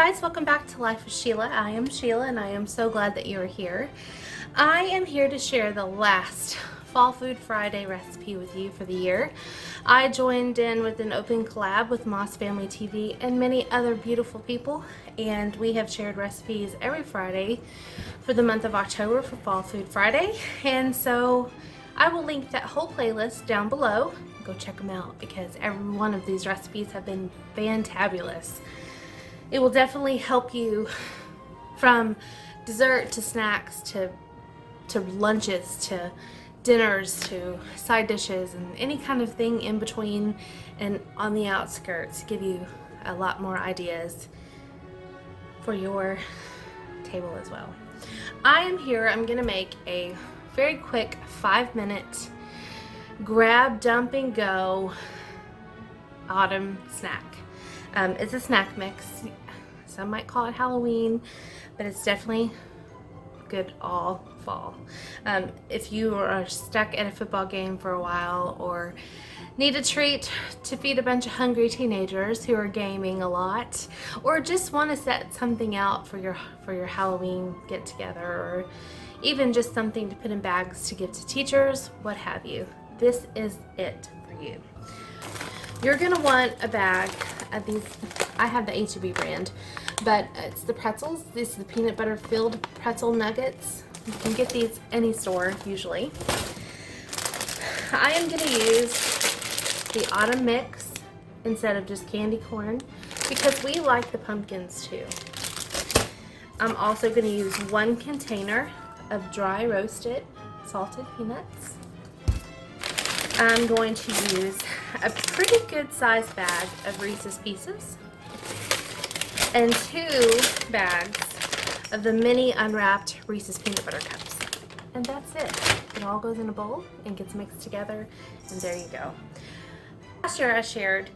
guys, welcome back to Life with Sheila. I am Sheila and I am so glad that you are here. I am here to share the last Fall Food Friday recipe with you for the year. I joined in with an open collab with Moss Family TV and many other beautiful people, and we have shared recipes every Friday for the month of October for Fall Food Friday. And so I will link that whole playlist down below. Go check them out because every one of these recipes have been fantabulous. It will definitely help you from dessert to snacks to lunches to dinners to side dishes and any kind of thing in between and on the outskirts. Give you a lot more ideas for your table as well. I'm gonna make a very quick 5-minute grab, dump, and go autumn snack. It's a snack mix. Some might call it Halloween, but it's definitely good all fall. If you are stuck at a football game for a while or need a treat to feed a bunch of hungry teenagers who are gaming a lot, or just want to set something out for your Halloween get together, or even just something to put in bags to give to teachers, what have you, this is it for you. You're gonna want a bag of these. I have the H-E-B brand, but it's the pretzels. These are the peanut butter filled pretzel nuggets. You can get these any store usually. I am gonna use the autumn mix instead of just candy corn because we like the pumpkins too. I'm also gonna use 1 container of dry roasted salted peanuts. I'm going to use a pretty good sized bag of Reese's Pieces and 2 bags of the mini unwrapped Reese's peanut butter cups. And that's it. It all goes in a bowl and gets mixed together, and there you go. Last year I shared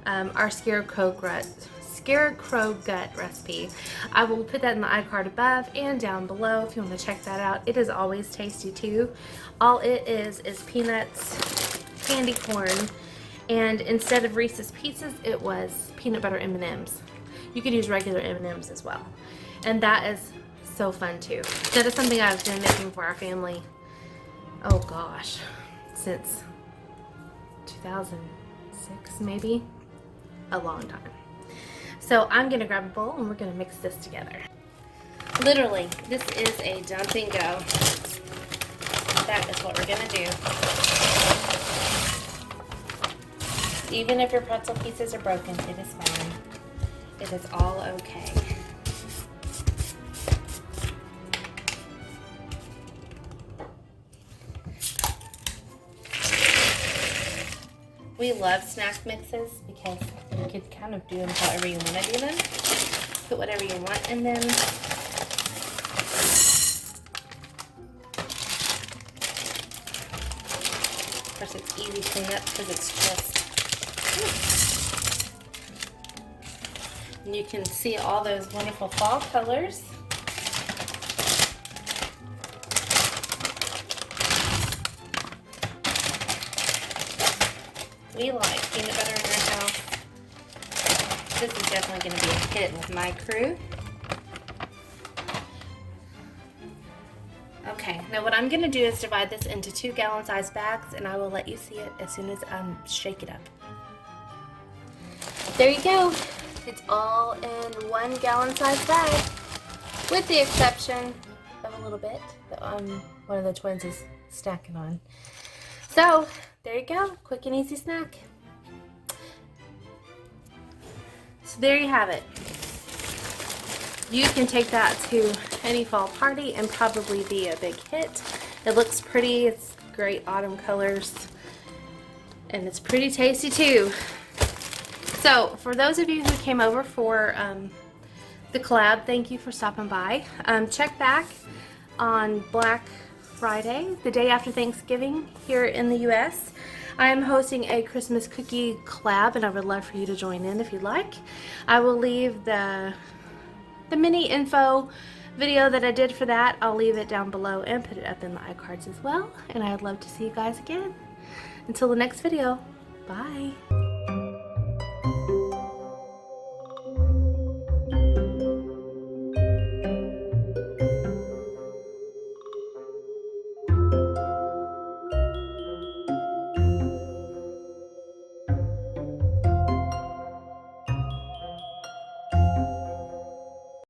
our scarecrow gut recipe. I will put that in the iCard above and down below if you want to check that out. It is always tasty too. All it is peanuts, candy corn, and instead of Reese's Pieces, it was peanut butter M&Ms. You could use regular M&Ms as well. And that is so fun too. That is something I've been making for our family, oh gosh, since 2006 maybe, a long time. So I'm gonna grab a bowl and we're gonna mix this together. Literally, this is a dump and go. That is what we're gonna do. Even if your pretzel pieces are broken, it is fine. It is all okay. We love snack mixes because you could kind of do them however you want to do them. Put whatever you want in them. Of course, it's easy cleanup because it's just. And you can see all those wonderful fall colors. We like peanut butter in our house. This is definitely going to be a hit with my crew. Okay, now what I'm going to do is divide this into 2 gallon-sized bags, and I will let you see it as soon as I shake it up. There you go. It's all in 1 gallon-sized bag, with the exception of a little bit that one of the twins is snacking on. So, there you go. Quick and easy snack. So there you have it. You can take that to any fall party and probably be a big hit. It looks pretty. It's great autumn colors. And it's pretty tasty too. So for those of you who came over for the collab, thank you for stopping by. Check back on Black Friday, the day after Thanksgiving here in the US. I am hosting a Christmas cookie collab and I would love for you to join in if you'd like. I will leave the mini info video that I did for that. I'll leave it down below and put it up in the iCards as well. And I'd love to see you guys again. Until the next video, bye.